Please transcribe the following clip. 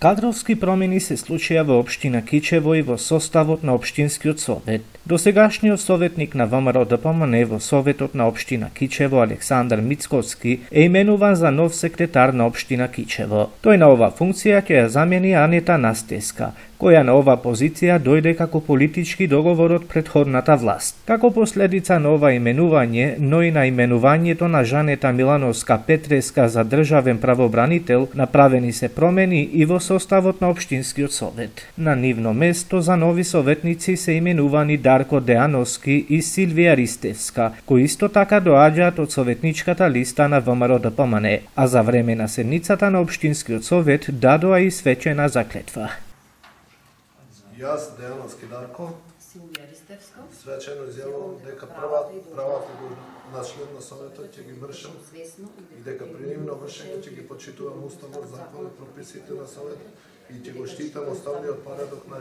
Кадровски промени се случија во општина Кичево и во составот на општинскиот совет. Досегашниот советник на ВМРО ДПМН во советот на општина Кичево Александар Мицковски е именуван за нов секретар на општина Кичево. Тој на ова функција ќе ја замени Анета Настеска, која на ова позиција дојде како политички договор од претходната власт. Како последица на ова именување, но и на именувањето на Жанета Милановска Петреска за државен правобранител, направени се промени и во составот на општинскиот совет. На нивно место за нови советници се именувани Дарко Деановски и Силвија Ристевска, кои исто така доаѓаат од советничката листа на ВМРО ДПМН, а за време на седницата на општинскиот совет дадоа и свечена заклетва. Јас, Деановски Дарко, Силвија Ристевска, свечено изјавувам дека правата на член на Советот ќе ги вршам и дека при нивно вршење ќе ги почитувам уставот, законот, прописите на Советот и ќе го штитам уставниот поредок на